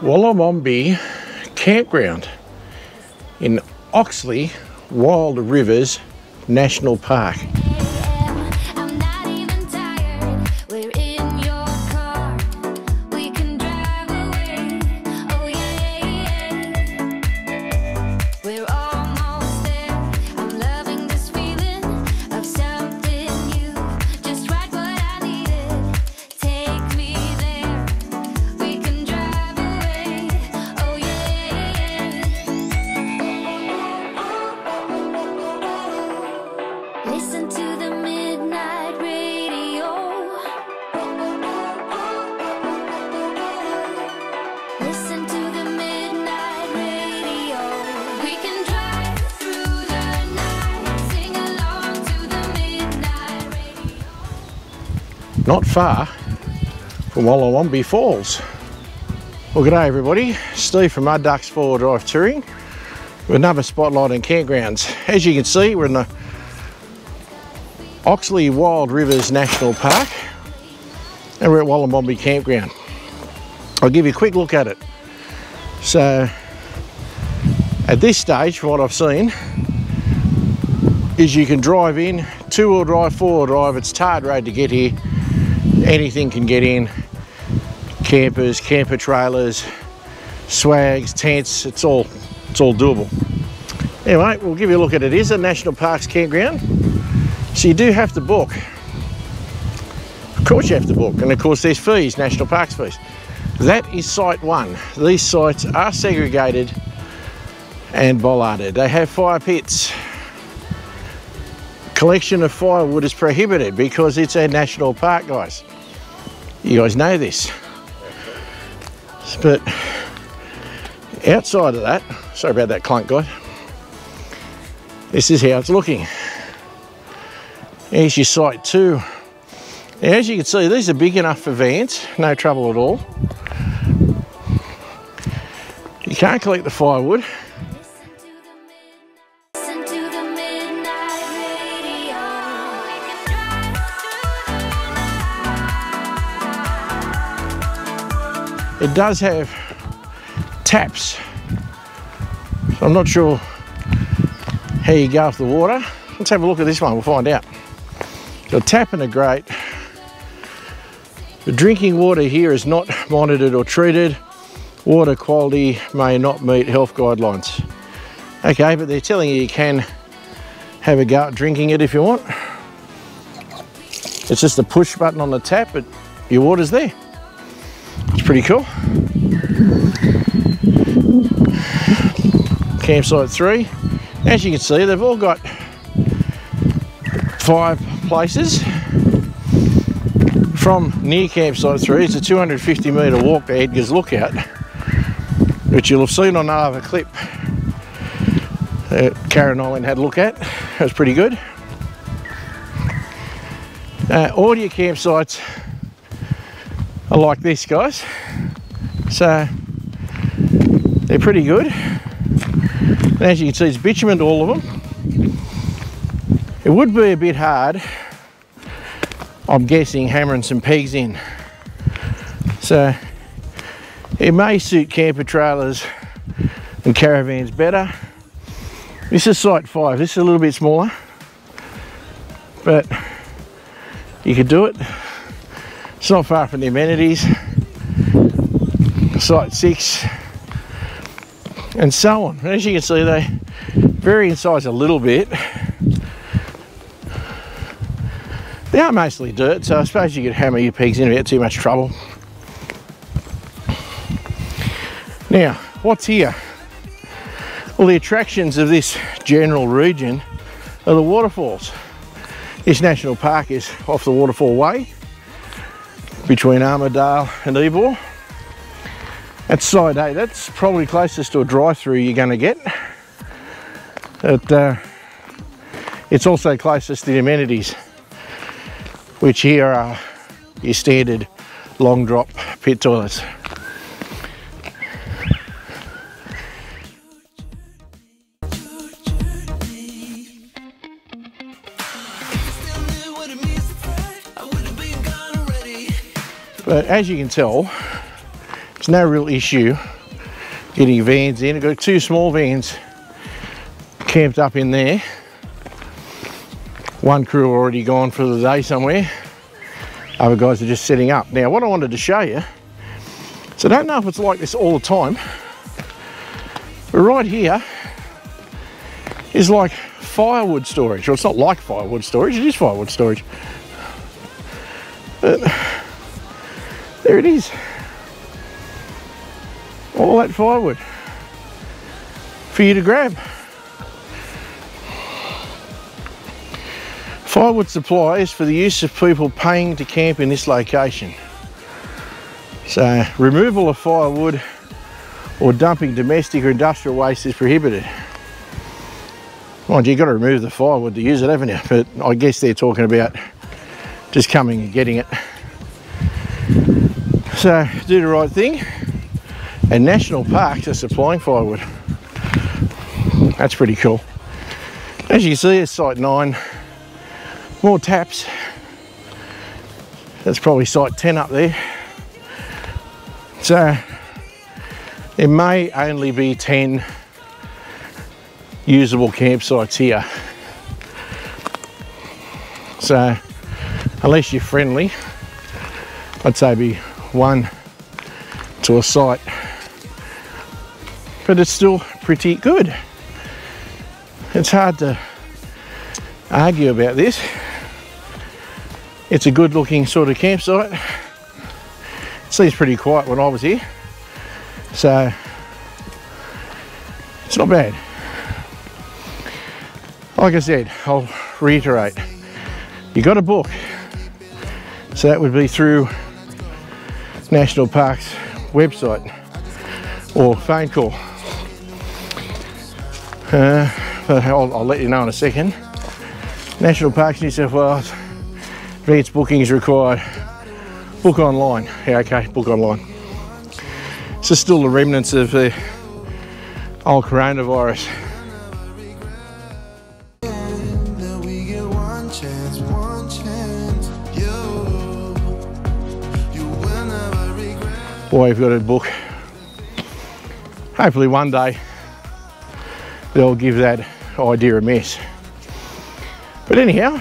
Wollomombi Campground in Oxley Wild Rivers National Park. Listen to the midnight radio. Listen to the midnight radio. We can drive through the night, sing along to the midnight radio. Not far from Wollomombi Falls. Well, g'day everybody, Steve from Mud Ducks 4 Drive Touring with another spotlight on campgrounds. As you can see, we're in the Oxley Wild Rivers National Park and we're at Wollomombi Campground. I'll give you a quick look at it. So at this stage, from what I've seen, is you can drive in, 2-wheel drive, 4-wheel drive, it's tarred road to get here. Anything can get in, campers, camper trailers, swags, tents, it's all doable. Anyway, we'll give you a look at it. It is a National Parks campground. So you do have to book. Of course you have to book. And of course there's fees, National Parks fees. That is site 1. These sites are segregated and bollarded. They have fire pits. Collection of firewood is prohibited because it's a national park, guys. You guys know this. But outside of that, sorry about that clunk, guys. This is how it's looking. Here's your site 2. Now, as you can see, these are big enough for vans, no trouble at all. You can't collect the firewood. Listen to the midnight radio. We can drive through the night. It does have taps. So I'm not sure how you go off the water. Let's have a look at this one, we'll find out. The tap and a grate. The drinking water here is not monitored or treated. Water quality may not meet health guidelines. Okay, but they're telling you can have a go at drinking it if you want. It's just a push button on the tap, but your water's there. It's pretty cool. Campsite 3. As you can see, they've all got 5 places. From near campsite 3, it's a 250 metre walk to Edgar's Lookout, which you'll have seen on another clip that Karen Nolan had a look at. That was pretty good. All your campsites are like this, guys. So they're pretty good. And as you can see, it's bitumen to all of them. It would be a bit hard, I'm guessing, hammering some pegs in. So it may suit camper trailers and caravans better. This is site 5, this is a little bit smaller, but you could do it. It's not far from the amenities. Site 6, and so on. And as you can see, they vary in size a little bit. They are mostly dirt, so I suppose you could hammer your pegs in without too much trouble. Now, what's here? Well, the attractions of this general region are the waterfalls. This national park is off the Waterfall Way between Armadale and Ebor. That's side 8. That's probably closest to a drive-through you're going to get. It's also closest to the amenities, which here are your standard long drop pit toilets. But as you can tell, There's no real issue getting vans in. I've got 2 small vans camped up in there. One crew already gone for the day somewhere. Other guys are just setting up. Now what I wanted to show you, so I don't know if it's like this all the time, but right here is like firewood storage. Well, it's not like firewood storage, it is firewood storage. But there it is. All that firewood for you to grab. Firewood supply is for the use of people paying to camp in this location. So removal of firewood or dumping domestic or industrial waste is prohibited. Mind you, you've got to remove the firewood to use it, haven't you? But I guess they're talking about just coming and getting it. So do the right thing. And national parks are supplying firewood. That's pretty cool. As you can see, it's site 9. More taps. That's probably site 10 up there. So there may only be 10 usable campsites here. So unless you're friendly, I'd say be 1 to a site. But it's still pretty good. It's hard to argue about this. It's a good looking sort of campsite. It seems pretty quiet when I was here, so it's not bad. Like I said, I'll reiterate, you got to book. So that would be through National Parks website or phone call. But I'll let you know in a second. National Parks New South Wales, advance booking is required. Book online. Yeah, okay, book online. This is still the remnants of the old coronavirus. Boy, you've got to book. Hopefully one day they'll give that idea a miss. But anyhow,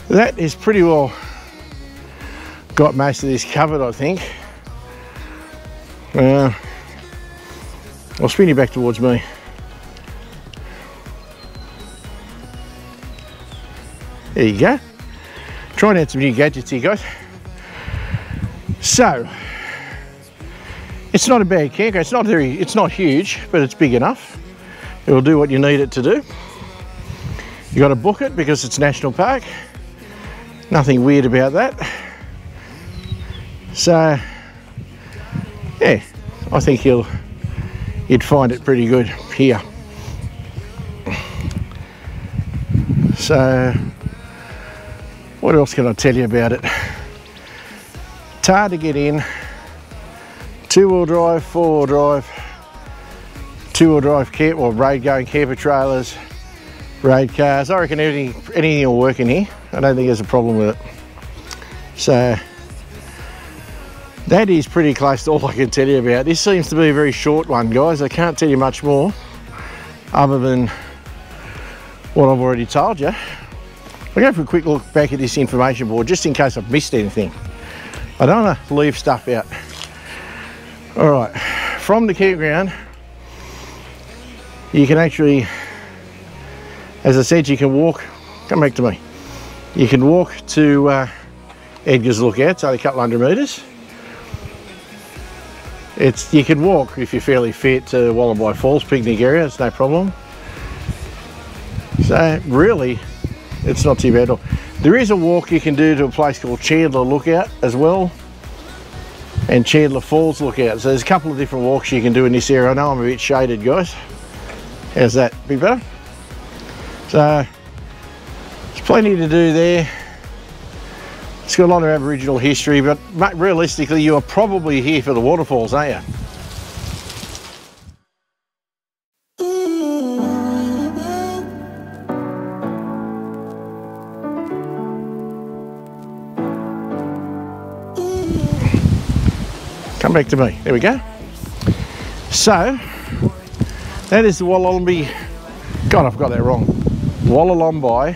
that is pretty well got most of this covered, I think. I'll spin you back towards me. There you go. Trying out some new gadgets here, guys. So, it's not a bad campground. It's not huge, but it's big enough. It'll do what you need it to do. You got to book it because it's National Park. Nothing weird about that. So, yeah, I think you'd find it pretty good here. So, what else can I tell you about it? It's hard to get in. 2-wheel drive, 4-wheel drive, 2-wheel drive camp or road going camper trailers, road cars. I reckon anything will work in here. I don't think there's a problem with it. So that is pretty close to all I can tell you about. This seems to be a very short one, guys. I can't tell you much more other than what I've already told you. I'll go for a quick look back at this information board just in case I've missed anything. I don't want to leave stuff out. All right, from the campground, you can actually, as I said, you can walk, come back to me. You can walk to Edgar's Lookout, it's only a couple hundred metres. You can walk if you're fairly fit to Wollombi Falls picnic area, it's no problem. So really, it's not too bad at all. There is a walk you can do to a place called Chandler Lookout as well, and Chandler Falls Lookout. So there's a couple of different walks you can do in this area. I know I'm a bit shaded, guys. How's that? Bit better? So there's plenty to do there. It's got a lot of Aboriginal history, but realistically, you are probably here for the waterfalls, aren't you? Come Come back to me. There we go. So, that is the Wollolombi, God, I've got that wrong, Wollolombi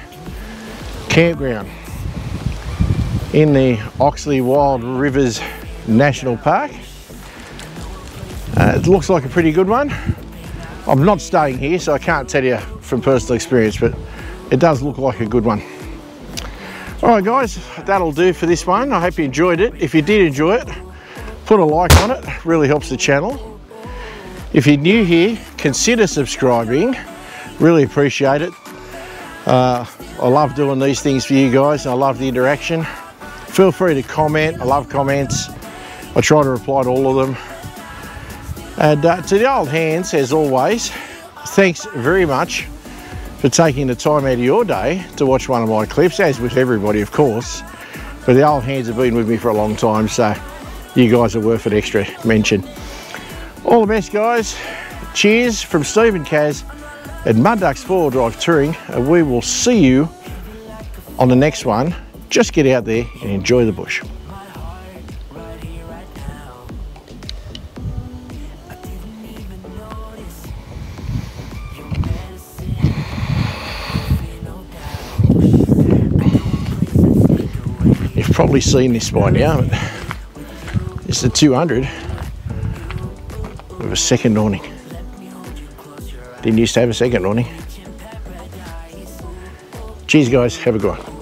campground in the Oxley Wild Rivers National Park. It looks like a pretty good one. I'm not staying here, so I can't tell you from personal experience, but it does look like a good one. Alright guys, that'll do for this one. I hope you enjoyed it. If you did enjoy it, put a like on it. It really helps the channel. If you're new here, consider subscribing. Really appreciate it. I love doing these things for you guys. I love the interaction. Feel free to comment. I love comments. I try to reply to all of them. And to the old hands, as always, thanks very much for taking the time out of your day to watch one of my clips, as with everybody, of course. But the old hands have been with me for a long time, so you guys are worth an extra mention. All the best, guys. Cheers from Steve and Kaz at Mud Ducks 4 Drive Touring, and we will see you on the next one. Just get out there and enjoy the bush. You've probably seen this by now, but it's the 200 with a second awning. Didn't used to have a second awning. Cheers guys, have a good one.